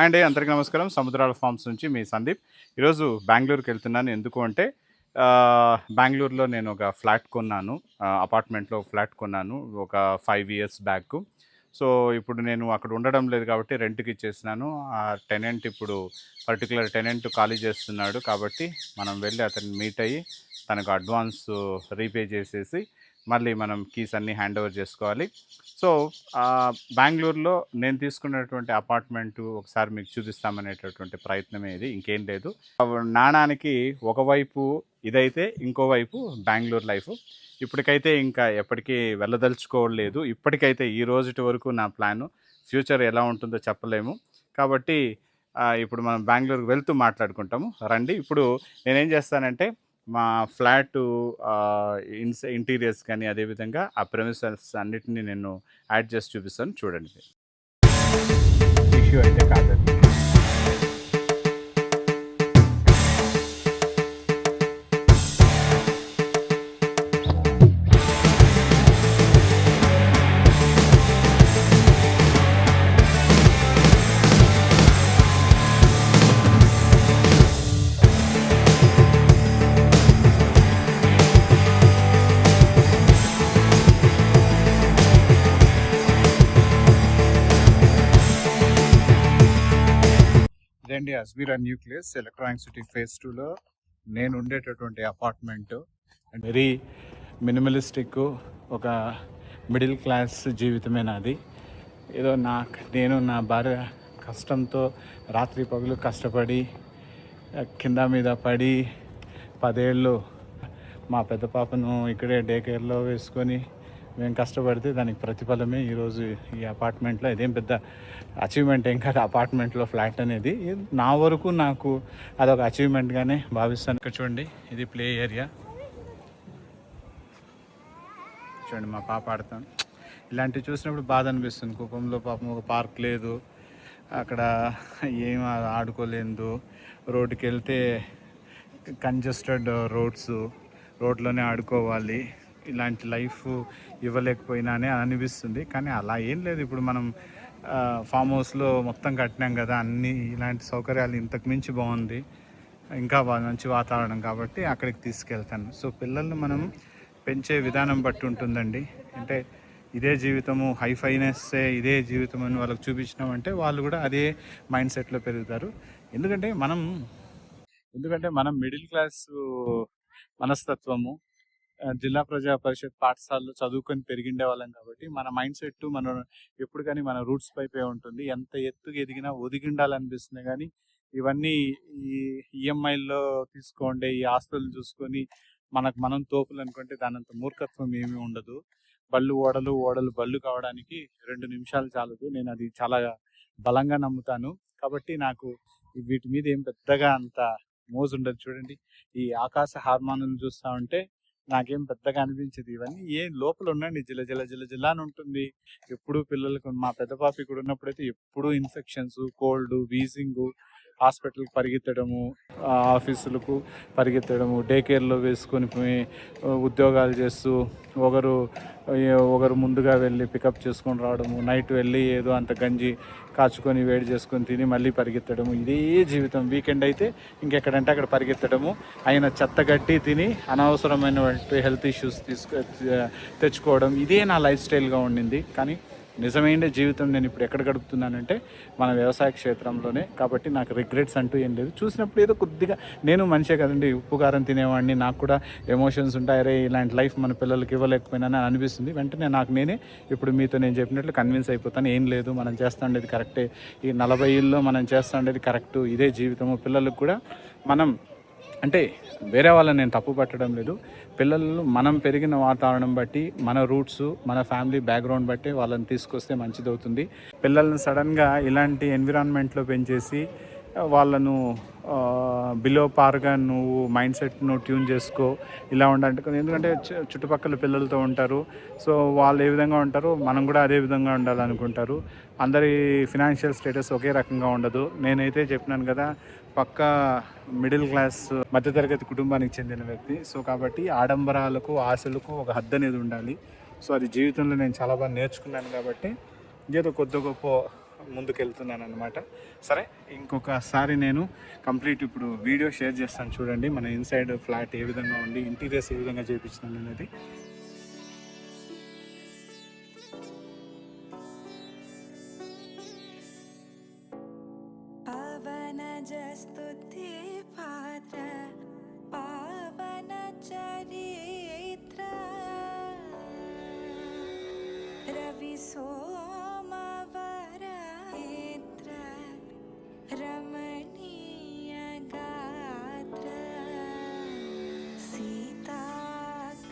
అండి అందరికీ నమస్కారం. సముద్రాల ఫార్మ్స్ నుంచి మీ సందీప్. ఈరోజు బెంగుళూరుకి వెళ్తున్నాను. ఎందుకు అంటే బెంగుళూరులో నేను ఒక ఫ్లాట్ కొన్నాను. అపార్ట్మెంట్‌లో ఫ్లాట్ కొన్నాను. ఒక 5 ఇయర్స్ బ్యాక్. సో, ఇప్పుడు నేను అక్కడ ఉండడం లేదు కాబట్టి రెంట్‌కి ఇచ్చేసినాను. ఆ టెనెంట్ ఇప్పుడు పర్టిక్యులర్ టెనెంట్ ఖాళీ చేస్తున్నాడు. కాబట్టి మనం వెళ్ళి అతన్ని మీట్ అయ్యి తనకు అడ్వాన్స్ రీపే చేసేసి మళ్ళీ మనం కీస్ అన్నీ హ్యాండ్ ఓవర్ చేసుకోవాలి. సో, బెంగుళూరులో నేను తీసుకున్నటువంటి అపార్ట్మెంటు ఒకసారి మీకు చూపిస్తామనేటటువంటి ప్రయత్నమే ఇది. ఇంకేం లేదు. నాణానికి ఒకవైపు ఇదైతే ఇంకోవైపు బెంగుళూరు లైఫు. ఇప్పటికైతే ఇంకా ఎప్పటికీ వెళ్ళదలుచుకోలేదు. ఇప్పటికైతే ఈ రోజుటి వరకు నా ప్లాను. ఫ్యూచర్ ఎలా ఉంటుందో చెప్పలేము. కాబట్టి ఇప్పుడు మనం బెంగుళూరుకి వెళ్తూ మాట్లాడుకుంటాము. రండి. ఇప్పుడు నేనేం చేస్తానంటే మా ఫ్లాటు ఇంటీరియర్స్ కానీ అదేవిధంగా ఆ ప్రెమిసెస్ అన్నిటిని నేను యాడ్ చేసి చూపిస్తాను చూడండి. ఇష్యూ అయితే కాదండి. ఇదండి Ajmeera nucleus electronic city phase 2లో నేను ఉండేటటువంటి అపార్ట్మెంటు. వెరీ మినిమలిస్టిక్, ఒక మిడిల్ క్లాస్ జీవితమే నాది. ఏదో నేను నా భార్య కష్టంతో రాత్రి పగులు కష్టపడి కింద మీద పడి 10 ఏళ్ళు మా పెద్ద పాపను ఇక్కడే డే కేర్లో వేసుకొని మేము కష్టపడితే దానికి ప్రతిఫలమే ఈరోజు ఈ అపార్ట్మెంట్లో. ఇదేం పెద్ద అచీవ్మెంట్ ఏం కాదు అపార్ట్మెంట్లో ఫ్లాట్ అనేది. నా వరకు నాకు అదొక అచీవ్మెంట్గానే భావిస్తాను. ఇక్కడ చూడండి, ఇది ప్లే ఏరియా. చూడండి మా పాప ఆడతాను. ఇలాంటివి చూసినప్పుడు బాధ అనిపిస్తుంది. కుప్పంలో పాపం ఒక పార్క్ లేదు, అక్కడ ఏం ఆడుకోలేదు. రోడ్డుకి వెళ్తే కంజెస్టెడ్ రోడ్లోనే ఆడుకోవాలి. ఇలాంటి లైఫ్ ఇవ్వలేకపోయినానే అనిపిస్తుంది. కానీ అలా ఏం లేదు. ఇప్పుడు మనం ఫామ్ హౌస్లో మొత్తం కట్టినాం కదా, అన్నీ ఇలాంటి సౌకర్యాలు ఇంతకు మించి బాగుంది. ఇంకా మంచి వాతావరణం కాబట్టి అక్కడికి తీసుకెళ్తాను. సో పిల్లల్ని మనం పెంచే విధానం బట్టి ఉంటుందండి. అంటే ఇదే జీవితము, హైఫైనెస్సే ఇదే జీవితం అని వాళ్ళకి చూపించినామంటే వాళ్ళు కూడా అదే మైండ్ సెట్లో పెరుగుతారు. ఎందుకంటే మనం మిడిల్ క్లాస్ మనస్తత్వము, జిల్లా ప్రజా పరిషత్ పాఠశాలలో చదువుకొని పెరిగిండే వాళ్ళం కాబట్టి మన మైండ్ సెట్ మనం ఎప్పుడు కానీ మన రూట్స్ పైపే ఉంటుంది. ఎంత ఎత్తుకు ఎదిగినా ఒదిగి ఉండాలనిపిస్తుంది. కానీ ఇవన్నీ ఈ ఈఎంఐల్లో తీసుకోండి, ఈ ఆస్తులు చూసుకొని మనం తోపులు అనుకుంటే దానంత మూర్ఖత్వం ఏమీ ఉండదు. ఓడలు బళ్ళు కావడానికి 2 నిమిషాలు చాలదు. నేను అది చాలా బలంగా నమ్ముతాను. కాబట్టి నాకు వీటి మీద ఏం పెద్దగా అంత మోజు ఉండదు. చూడండి, ఈ ఆకాశ హార్మోన్లను చూస్తూ ఉంటే నాకేం పెద్దగా అనిపించదు. ఇవన్నీ ఏం లోపల ఉండండి, జిల్ల అని ఉంటుంది. ఎప్పుడు పిల్లలకు, మా పెద్ద పాప ఇక్కడ ఉన్నప్పుడైతే ఎప్పుడు ఇన్ఫెక్షన్స్, కోల్డ్, వీజింగ్, హాస్పిటల్కి పరిగెత్తడము, ఆఫీసులకు పరిగెత్తడము, డే కేర్లో వేసుకొని పోయి ఉద్యోగాలు చేస్తూ ఒకరు ముందుగా వెళ్ళి పికప్ చేసుకొని రావడము, నైట్ వెళ్ళి ఏదో అంత గంజి కాచుకొని వేడి చేసుకొని తిని మళ్ళీ పరిగెత్తడము, ఇదే జీవితం. వీకెండ్ అయితే ఇంకెక్కడంటే అక్కడ పరిగెత్తడము, అయిన చెత్తగట్టి తిని అనవసరమైన హెల్త్ ఇష్యూస్ తెచ్చుకోవడం, ఇదే నా లైఫ్ స్టైల్గా ఉండింది. కానీ నిజమైన జీవితం నేను ఇప్పుడు ఎక్కడ గడుపుతున్నానంటే మన వ్యవసాయ క్షేత్రంలోనే. కాబట్టి నాకు రిగ్రెట్స్ అంటూ ఏం లేదు. చూసినప్పుడు ఏదో కొద్దిగా, నేను మనిషే కదండి, ఉప్పు కారం తినేవాడిని, నాకు కూడా ఎమోషన్స్ ఉంటాయి. అరే ఇలాంటి లైఫ్ మన పిల్లలకి ఇవ్వలేకపోయినా అనిపిస్తుంది. వెంటనే నేనే ఇప్పుడు మీతో నేను చెప్పినట్లు కన్విన్స్ అయిపోతాను. ఏం లేదు, మనం చేస్తూ ఉండేది కరెక్టే, ఈ 40 ఏళ్ళలో మనం చేస్తూ ఉండేది కరెక్టు, ఇదే జీవితము. పిల్లలకు కూడా మనం, అంటే వేరే వాళ్ళని నేను తప్పు పట్టడం లేదు. పిల్లలు మనం పెరిగిన వాతావరణం బట్టి, మన రూట్స్, మన ఫ్యామిలీ బ్యాక్గ్రౌండ్ బట్టి వాళ్ళని తీసుకొస్తే మంచిదవుతుంది. పిల్లల్ని సడన్గా ఇలాంటి ఎన్విరాన్మెంట్లో పెంచేసి వాళ్ళను బిలో పార్గా నువ్వు మైండ్ సెట్ను ట్యూన్ చేసుకో, ఇలా ఉండాలంటే. ఎందుకంటే చుట్టుపక్కల పిల్లలతో ఉంటారు. సో వాళ్ళు ఏ విధంగా ఉంటారో మనం కూడా అదే విధంగా ఉండాలనుకుంటారు. అందరి ఫినాన్షియల్ స్టేటస్ ఒకే రకంగా ఉండదు. నేనైతే చెప్పినాను కదా, పక్కా మిడిల్ క్లాస్ మధ్యతరగతి కుటుంబానికి చెందిన వ్యక్తి. సో కాబట్టి ఆడంబరాలకు, ఆశలకు ఒక హద్దు అనేది ఉండాలి. సో అది జీవితంలో నేను చాలా బాగా నేర్చుకున్నాను. కాబట్టి ఏదో కొద్ది గొప్ప ముందుకెళ్తున్నాను అనమాట. సరే, ఇంకొకసారి నేను కంప్లీట్ ఇప్పుడు వీడియో షేర్ చేస్తాను చూడండి, మన ఇన్సైడ్ ఫ్లాట్ ఏ విధంగా ఉంది, ఇంటీరియర్స్ ఏ విధంగా చేయించినాను అనేది. స్తుతి పాత్ర పావన చరిత్ర రవి సోమవర రమణీయ గాత్ర సీతా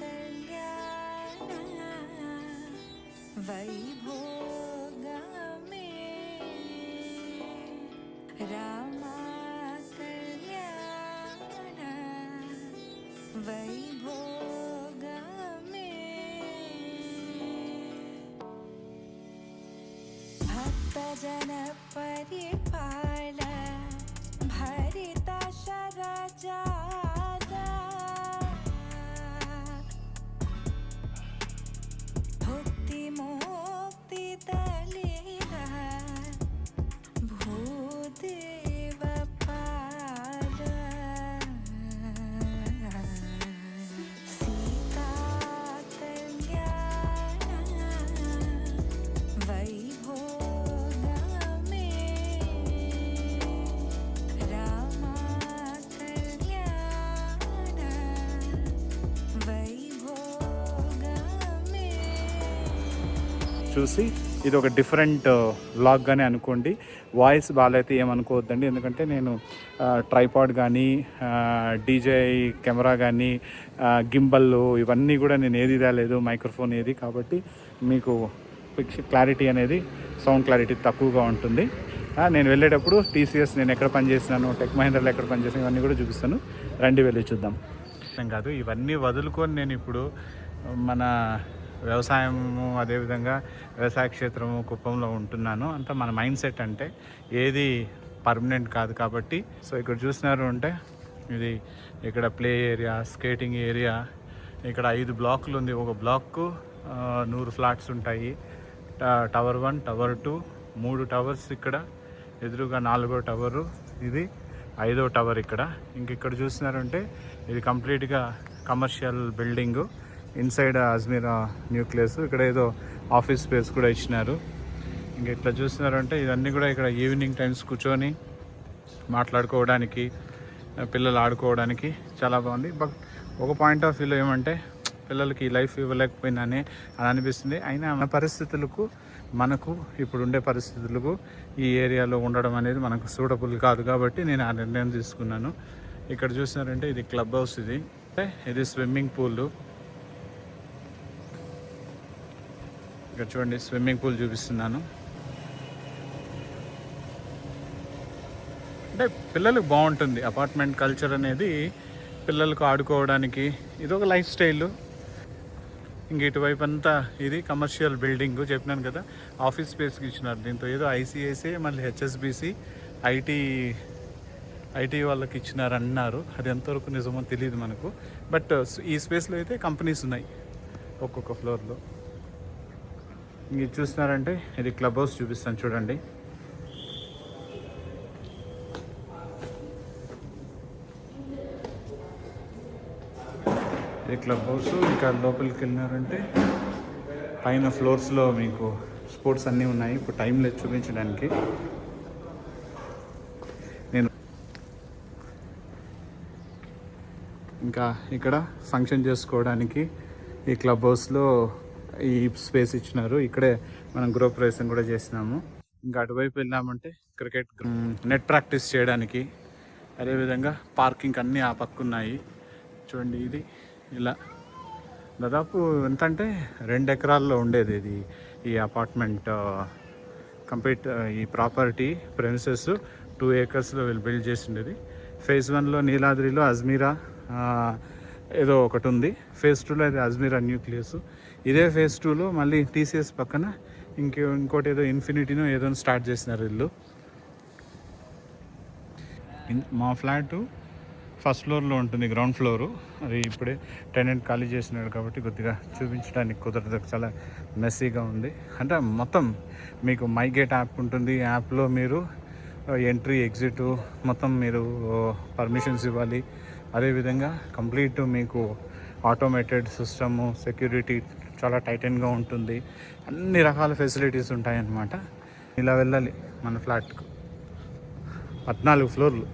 కళ్యాణ వైభోగమే రామా కళ్యాణ వైభోగమే భక్తజన పరిపాల భరిత శరజాల భక్తి ముక్తి దలీల భూదేవ పాల సీతా కళ్యాణ వైభోగమే రామా కళ్యాణ వైభోగమే. చూసి ఇది ఒక డిఫరెంట్ వ్లాగ్గానే అనుకోండి. వాయిస్ బాగాలైతే ఏమనుకోవద్దండి, ఎందుకంటే నేను ట్రైపాడ్ కానీ డీజే కెమెరా కానీ గింబల్ ఇవన్నీ కూడా నేను ఏది తేలేదు, మైక్రోఫోన్ ఏది, కాబట్టి మీకు పిక్చర్ క్లారిటీ అనేది, సౌండ్ క్లారిటీ తక్కువగా ఉంటుంది. నేను వెళ్ళేటప్పుడు టీసీఎస్ నేను ఎక్కడ పనిచేసినాను, టెక్ మహీంద్రాలో ఎక్కడ పనిచేసాను ఇవన్నీ కూడా చూపిస్తాను, రండి వెళ్ళి చూద్దాం. కాదు, ఇవన్నీ వదులుకొని నేను ఇప్పుడు మన వ్యవసాయము, అదేవిధంగా వ్యవసాయ క్షేత్రము కుప్పంలో ఉంటున్నాను. అంతా మన మైండ్ సెట్ అంటే ఏది పర్మనెంట్ కాదు కాబట్టి. సో ఇక్కడ చూసినారు అంటే ఇది ఇక్కడ ప్లే ఏరియా, స్కేటింగ్ ఏరియా, ఇక్కడ 5 బ్లాకులు ఉంది. ఒక బ్లాక్కు 100 ఫ్లాట్స్ ఉంటాయి. టవర్ 1, టవర్ 2, 3 టవర్స్ ఇక్కడ, ఎదురుగా 4వ టవరు, ఇది 5వ టవర్ ఇక్కడ. ఇక్కడ చూసినారంటే ఇది కంప్లీట్గా commercial building. Inside Ajmeera nucleus, ఇక్కడ ఏదో ఆఫీస్ స్పేస్ కూడా ఇచ్చినారు. ఇట్లా చూస్తున్నారంటే ఇవన్నీ కూడా ఇక్కడ ఈవినింగ్ టైమ్స్ కూర్చొని మాట్లాడుకోవడానికి, పిల్లలు ఆడుకోవడానికి చాలా బాగుంది. బట్ ఒక పాయింట్ ఆఫ్ వ్యూలో ఏమంటే పిల్లలకి లైఫ్ ఇవ్వలేకపోయినానే అని అనిపిస్తుంది. అయినా మన పరిస్థితులకు, మనకు ఇప్పుడు ఉండే పరిస్థితులకు ఈ ఏరియాలో ఉండడం అనేది మనకు సూటబుల్ కాదు కాబట్టి నేను ఆ నిర్ణయం తీసుకున్నాను. ఇక్కడ చూసినారంటే ఇది క్లబ్ హౌస్, ఇది స్విమ్మింగ్ పూల్. ఇక్కడ చూడండి స్విమ్మింగ్ పూల్ చూపిస్తున్నాను. అంటే పిల్లలకు బాగుంటుంది. అపార్ట్మెంట్ కల్చర్ అనేది పిల్లలకు ఆడుకోవడానికి ఇది ఒక లైఫ్ స్టైల్. ఇటువైపు అంతా ఇది కమర్షియల్ బిల్డింగ్, చెప్పినాను కదా, ఆఫీస్ స్పేస్కి ఇచ్చినారు. దీంతో ఏదో ఐసిఐసిఐ మళ్ళీ హెచ్ఎస్బిసి ఐటీ వాళ్ళకి ఇచ్చినారు అన్నారు. అది ఎంతవరకు నిజమో తెలియదు మనకు. బట్ ఈ స్పేస్లో అయితే కంపెనీస్ ఉన్నాయి ఒక్కొక్క ఫ్లోర్లో. ఇది చూస్తున్నారంటే ఇది క్లబ్ హౌస్ చూపిస్తాను చూడండి. ఇది క్లబ్ హౌస్. ఇంకా లోపలికి వెళ్ళినారంటే పైన ఫ్లోర్స్లో మీకు స్పోర్ట్స్ అన్నీ ఉన్నాయి. ఇప్పుడు టైం లేదు చూపించడానికి. నేను ఇంకా ఇక్కడ ఫంక్షన్ చేసుకోవడానికి ఈ క్లబ్ హౌస్లో ఈ స్పేస్ ఇచ్చినారు. ఇక్కడే మనం గృహప్రవేశం కూడా చేసినాము. ఇంకా అటువైపు వెళ్ళామంటే క్రికెట్ నెట్ ప్రాక్టీస్ చేయడానికి, అదేవిధంగా పార్కింగ్ అన్నీ ఆ పక్క ఉన్నాయి చూడండి. ఇది ఇలా దాదాపు ఎంత అంటే 2 ఎకరాల్లో ఉండేది ఇది ఈ అపార్ట్మెంట్ కంప్లీట్. ఈ ప్రాపర్టీ ప్రెమిసెస్ 2 ఏకర్స్లో వీళ్ళు బిల్డ్ చేసి ఉండేది. ఫేజ్ 1లో నీలాద్రిలో అజ్మీరా ఏదో ఒకటి ఉంది. ఫేజ్ 2లో అది అజ్మీరా న్యూక్లియస్. ఇదే ఫేజ్ 2లో మళ్ళీ టీసీఎస్ పక్కన ఇంకోటి ఏదో ఇన్ఫినిటీనో ఏదో స్టార్ట్ చేసినారు వీళ్ళు. మా ఫ్లాటు ఫస్ట్ ఫ్లోర్లో ఉంటుంది, గ్రౌండ్ ఫ్లోరు. అది ఇప్పుడే టెనెంట్ ఖాళీ చేసినాడు కాబట్టి కొద్దిగా చూపించడానికి కుదరదు, చాలా మెస్సీగా ఉంది. అంటే మొత్తం మీకు మై గేట్ యాప్ ఉంటుంది, యాప్లో మీరు ఎంట్రీ ఎగ్జిట్ మొత్తం మీరు పర్మిషన్స్ ఇవ్వాలి. అదేవిధంగా కంప్లీట్ మీకు ఆటోమేటెడ్ సిస్టము, సెక్యూరిటీ చాలా టైటన్గా ఉంటుంది, అన్ని రకాల ఫెసిలిటీస్ ఉంటాయన్నమాట. ఇలా వెళ్ళాలి మన ఫ్లాట్కు. 14 ఫ్లోర్లు.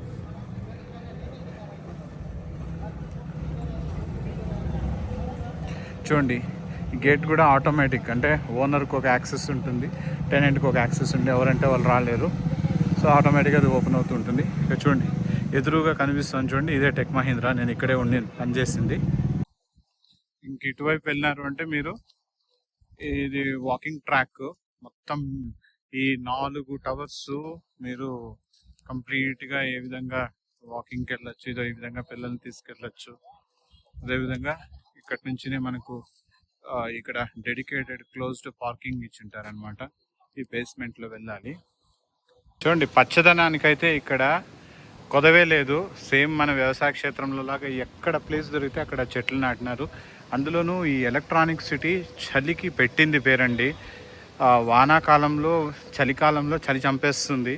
చూడండి, గేట్ కూడా ఆటోమేటిక్, అంటే ఓనర్కి ఒక యాక్సెస్ ఉంటుంది, టెనెంట్కి ఒక యాక్సెస్ ఉంది, ఎవరంటే వాళ్ళు రాలేరు. సో ఆటోమేటిక్గా అది ఓపెన్ అవుతూ ఉంటుంది. ఇక చూడండి ఎదురుగా కనిపిస్తుంది చూడండి, ఇదే టెక్ మహీంద్రా. నేను ఇక్కడే ఉండి పనిచేసింది. ఇంక ఇటువైపు వెళ్ళినారు అంటే మీరు, ఇది వాకింగ్ ట్రాక్ మొత్తం, ఈ 4 టవర్స్ మీరు కంప్లీట్గా ఏ విధంగా వాకింగ్కి వెళ్ళొచ్చు, ఇదో ఈ విధంగా పిల్లల్ని తీసుకెళ్ళచ్చు. అదేవిధంగా ఇక్కడ నుంచినే మనకు ఇక్కడ డెడికేటెడ్ క్లోజ్డ్ పార్కింగ్ ఇచ్చింటారనమాట. ఈ బేస్మెంట్లో వెళ్ళాలి. చూడండి, పచ్చదనానికైతే ఇక్కడ కొదవే లేదు. సేమ్ మన వ్యవసాయ క్షేత్రంలో లాగా ఎక్కడ ప్లేస్ దొరికితే అక్కడ చెట్లు నాటినారు. అందులోనూ ఈ ఎలక్ట్రానిక్ సిటీ చలికి పెట్టింది పేరండి. వానాకాలంలో, చలికాలంలో చలి చంపేస్తుంది.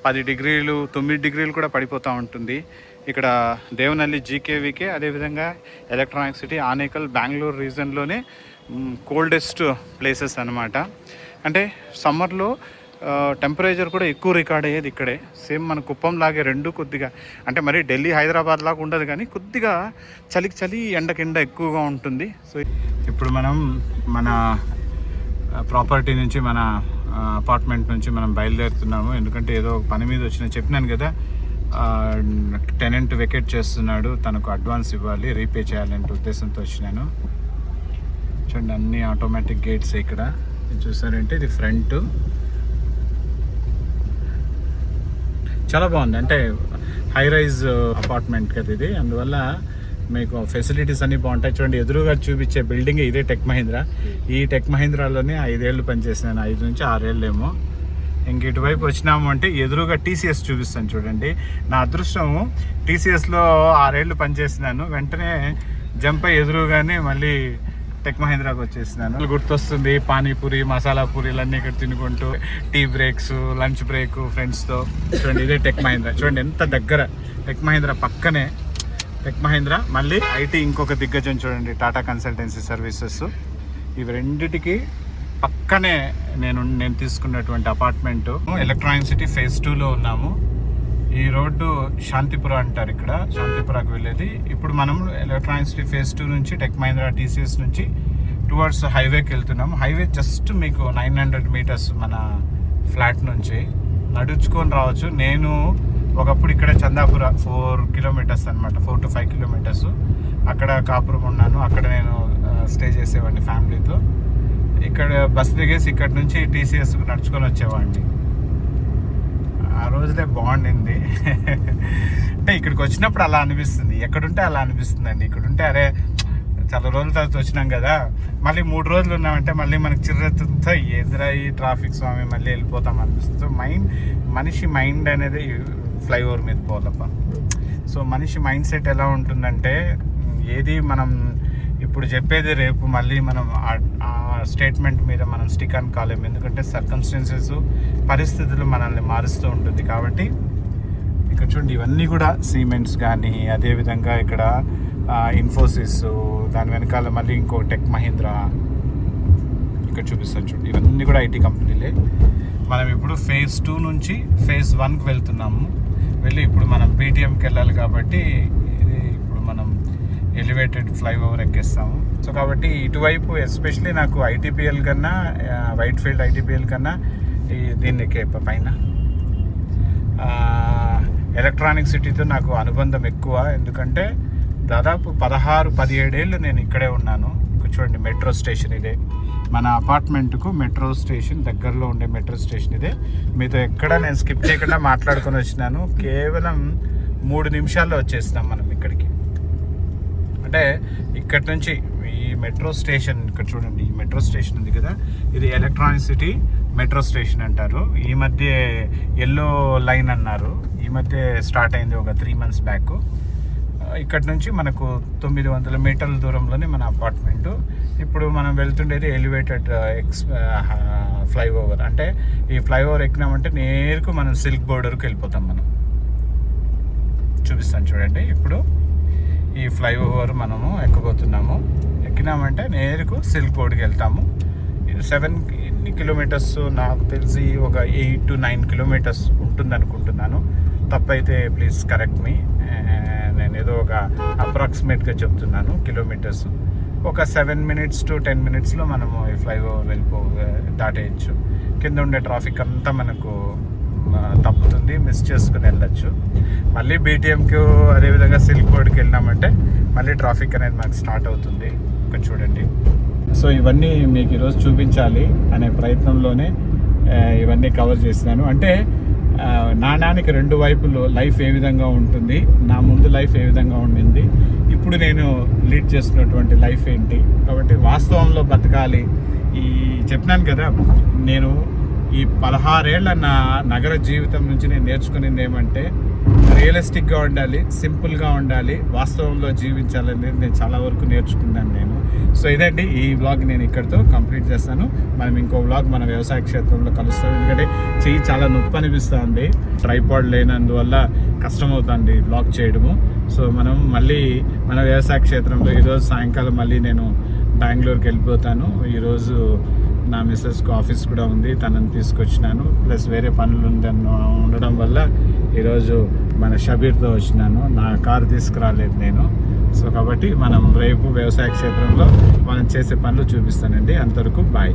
10 డిగ్రీలు 9 డిగ్రీలు కూడా పడిపోతూ ఉంటుంది. ఇక్కడ దేవనల్లి జీకేవికే, అదేవిధంగా ఎలక్ట్రానిక్ సిటీ, ఆనేకల్, బెంగళూరు రీజన్లోనే కోల్డెస్ట్ ప్లేసెస్ అనమాట. అంటే సమ్మర్లో టెంపరేచర్ కూడా ఎక్కువ రికార్డ్ అయ్యేది ఇక్కడే. సేమ్ మన కుప్పం లాగే రెండు కొద్దిగా, అంటే మరి ఢిల్లీ హైదరాబాద్ లాగా ఉండదు కానీ కొద్దిగా చలికి చలి, ఎండకి ఎండ ఎక్కువగా ఉంటుంది. సో ఇప్పుడు మనం మన ప్రాపర్టీ నుంచి, మన అపార్ట్మెంట్ నుంచి మనం బయలుదేరుతున్నాము. ఎందుకంటే ఏదో పని మీద చెప్పినాను కదా, టెనెంట్ వెకేట్ చేస్తున్నాడు, తనకు అడ్వాన్స్ ఇవ్వాలి, రీపే చేయాలంటే ఉద్దేశంతో వచ్చినాను. చూడండి, అన్ని ఆటోమేటిక్ గేట్స్. ఇక్కడ చూసారంటే ఇది ఫ్రంట్, చాలా బాగుంది. అంటే హై రైజ్ అపార్ట్మెంట్ కదా ఇది, అందువల్ల మీకు ఫెసిలిటీస్ అన్నీ బాగుంటాయి. చూడండి, ఎదురుగా చూపించే బిల్డింగ్ ఇదే టెక్ మహీంద్రా. ఈ టెక్ మహీంద్రాలోనే 5 ఏళ్ళు పనిచేసినాను, 5 నుంచి 6 ఏళ్ళు ఏమో. ఇంక ఇటువైపు వచ్చినాము అంటే ఎదురుగా టీసీఎస్ చూపిస్తాను చూడండి. నా అదృష్టం, టీసీఎస్లో 6 ఏళ్ళు పనిచేసినాను, వెంటనే జంప్ అయ్యి ఎదురుగానే మళ్ళీ టెక్ మహీంద్రాకి వచ్చేసినాను. గుర్తొస్తుంది పానీపూరి, మసాలా పూరీలన్నీ ఇక్కడ తినుకుంటూ, టీ బ్రేక్స్, లంచ్ బ్రేక్ ఫ్రెండ్స్తో. చూడండి, ఇదే టెక్ మహీంద్రా. చూడండి ఎంత దగ్గర, టెక్ మహీంద్రా పక్కనే టెక్ మహీంద్రా. మళ్ళీ ఐటీ ఇంకొక దిగ్గజం చూడండి, టాటా కన్సల్టెన్సీ సర్వీసెస్. ఇవి రెండిటికి పక్కనే నేను తీసుకున్నటువంటి అపార్ట్మెంట్. ఎలక్ట్రానిక్ సిటీ ఫేజ్ 2లో ఉన్నాము. ఈ రోడ్డు శాంతిపుర అంటారు, ఇక్కడ శాంతిపురకు వెళ్ళేది. ఇప్పుడు మనం ఎలక్ట్రానిక్ సిటీ ఫేజ్ 2 నుంచి టెక్ మహీంద్రా టీసీఎస్ నుంచి టువర్డ్స్ హైవేకి వెళ్తున్నాము. హైవే జస్ట్ మీకు 900 మీటర్స్ మన ఫ్లాట్ నుంచి నడుచుకొని రావచ్చు. నేను ఒకప్పుడు ఇక్కడ చందాపుర 4 కిలోమీటర్స్ అనమాట, 4 to 5 కిలోమీటర్స్. అక్కడ కాపురం ఉన్నాను, అక్కడ నేను స్టే చేసేవాడిని ఫ్యామిలీతో. ఇక్కడ బస్ దిగేసి ఇక్కడ నుంచి టీసీఎస్కి నడుచుకొని వచ్చేవాడిని. ఆ రోజులే బాగుండింది. అంటే ఇక్కడికి వచ్చినప్పుడు అలా అనిపిస్తుంది, ఎక్కడుంటే అలా అనిపిస్తుంది అండి. ఇక్కడుంటే అరే చాలా రోజుల తర్వాత వచ్చినాం కదా, మళ్ళీ 3 రోజులు ఉన్నామంటే మళ్ళీ మనకు చిర్రెత్తుతో ఎదురయ్యి ట్రాఫిక్ స్వామి మళ్ళీ వెళ్ళిపోతాం అనిపిస్తుంది. సో మనిషి మైండ్ అనేది ఫ్లైఓవర్ మీద పోలప్ప. సో మనిషి మైండ్ సెట్ ఎలా ఉంటుందంటే, ఏది మనం ఇప్పుడు చెప్పేది రేపు మళ్ళీ మనం ఆ స్టేట్మెంట్ మీద మనం స్టిక్ అని కాలేము. ఎందుకంటే సర్కమ్స్టెన్సెస్, పరిస్థితులు మనల్ని మారుస్తూ ఉంటుంది. కాబట్టి ఇక్కడ చూడండి, ఇవన్నీ కూడా సిమెంట్స్ కానీ, అదేవిధంగా ఇక్కడ ఇన్ఫోసిస్, దాని వెనకాల మళ్ళీ ఇంకో టెక్ మహీంద్రా ఇక్కడ చూపిస్తాను చూడండి. ఇవన్నీ కూడా ఐటీ కంపెనీలే. మనం ఇప్పుడు ఫేజ్ 2 నుంచి ఫేజ్ 1కి వెళ్తున్నాము. వెళ్ళి ఇప్పుడు మనం బీటీఎంకి వెళ్ళాలి కాబట్టి ఇది ఇప్పుడు మనం ఎలివేటెడ్ ఫ్లైఓవర్ ఎక్కేస్తాము. సో కాబట్టి ఇటువైపు ఎస్పెషలీ నాకు ఐటీపీఎల్ కన్నా, వైట్ ఫీల్డ్ ఐటీపీఎల్ కన్నా దీన్ని ఎక్కే పైన ఎలక్ట్రానిక్ సిటీతో నాకు అనుబంధం ఎక్కువ. ఎందుకంటే దాదాపు 16-17 ఏళ్ళు నేను ఇక్కడే ఉన్నాను. చూడండి, మెట్రో స్టేషన్ ఇదే, మన అపార్ట్మెంట్కు మెట్రో స్టేషన్ దగ్గరలో ఉండే మెట్రో స్టేషన్ ఇదే. మీతో ఎక్కడ నేను స్కిప్ చేయకుండా మాట్లాడుకొని వచ్చినాను. కేవలం 3 నిమిషాల్లో వచ్చేసినాం మనం ఇక్కడికి. అంటే ఇక్కడి నుంచి ఈ మెట్రో స్టేషన్, ఇక్కడ చూడండి, ఈ మెట్రో స్టేషన్ ఉంది కదా, ఇది ఎలక్ట్రానిక్ సిటీ మెట్రో స్టేషన్ అంటారు. ఈ మధ్య ఎల్లో లైన్ అన్నారు, ఈ మధ్య స్టార్ట్ అయింది ఒక 3 months బ్యాక్. ఇక్కడ నుంచి మనకు 900 మీటర్ల దూరంలోనే మన అపార్ట్మెంటు. ఇప్పుడు మనం వెళ్తుండేది ఎలివేటెడ్ ఫ్లైఓవర్. అంటే ఈ ఫ్లైఓవర్ ఎక్కినామంటే నేరుకు మనం సిల్క్ బోర్డర్కి వెళ్ళిపోతాం. మనం చూపిస్తాను చూడండి. ఇప్పుడు ఈ ఫ్లైఓవర్ మనము ఎక్కబోతున్నాము. ఎక్కినామంటే నేరుకు సిల్క్ బోర్డ్కి వెళ్తాము. 7 కిలోమీటర్స్, నాకు తెలిసి ఒక 8 to 9 కిలోమీటర్స్ ఉంటుంది అనుకుంటున్నాను. తప్పైతే ప్లీజ్ కరెక్ట్ మీ. నేను ఏదో ఒక అప్రాక్సిమేట్గా చెప్తున్నాను కిలోమీటర్స్. ఒక 7 minutes to 10 minutesలో మనము ఈ ఫ్లైఓవర్ దాటేయచ్చు. కింద ఉండే ట్రాఫిక్ అంతా మనకు తప్పుతుంది, మిస్ చేసుకుని వెళ్ళచ్చు. మళ్ళీ బీటీఎంకి అదేవిధంగా సిల్క్ బోర్డ్కి వెళ్ళినామంటే మళ్ళీ ట్రాఫిక్ అనేది మనకు స్టార్ట్ అవుతుంది. ఇక్కడ చూడండి. సో ఇవన్నీ మీకు ఈరోజు చూపించాలి అనే ప్రయత్నంలోనే ఇవన్నీ కవర్ చేసినాను. అంటే నాణానికి 2 వైపులు లైఫ్ ఏ విధంగా ఉంటుంది, నా ముందు లైఫ్ ఏ విధంగా ఉండింది, ఇప్పుడు నేను లీడ్ చేస్తున్నటువంటి లైఫ్ ఏంటి. కాబట్టి వాస్తవంలో బతకాలి. ఈ చెప్పినాను కదా, నేను ఈ 16 ఏళ్ల నా నగర జీవితం నుంచి నేను నేర్చుకునేది ఏమంటే రియలిస్టిక్గా ఉండాలి, సింపుల్గా ఉండాలి, వాస్తవంలో జీవించాలనేది నేను చాలా వరకు నేర్చుకున్నాను నేను. సో ఇదండి ఈ వ్లాగ్ నేను ఇక్కడితో కంప్లీట్ చేస్తాను. మనం ఇంకో వ్లాగ్ మన వ్యవసాయ క్షేత్రంలో కలుస్తాం. ఎందుకంటే చెయ్యి చాలా నొప్పి అనిపిస్తుంది, ట్రైపాడ్ లేనందువల్ల కష్టమవుతుంది వ్లాగ్ చేయడము. సో మనం మళ్ళీ మన వ్యవసాయ క్షేత్రంలో ఈరోజు సాయంకాలం మళ్ళీ నేను బెంగళూరుకి వెళ్ళిపోతాను. ఈరోజు నా మిస్సెస్కి ఆఫీస్ కూడా ఉంది, తనని తీసుకొచ్చినాను. ప్లస్ వేరే పనులు ఉండడం వల్ల ఈరోజు మన షబీర్తో వచ్చినాను. నా కారు తీసుకురాలేదు నేను. సో కాబట్టి మనం రేపు వ్యవసాయ క్షేత్రంలో మనం చేసే పనులు చూపిస్తానండి. అంతవరకు బాయ్.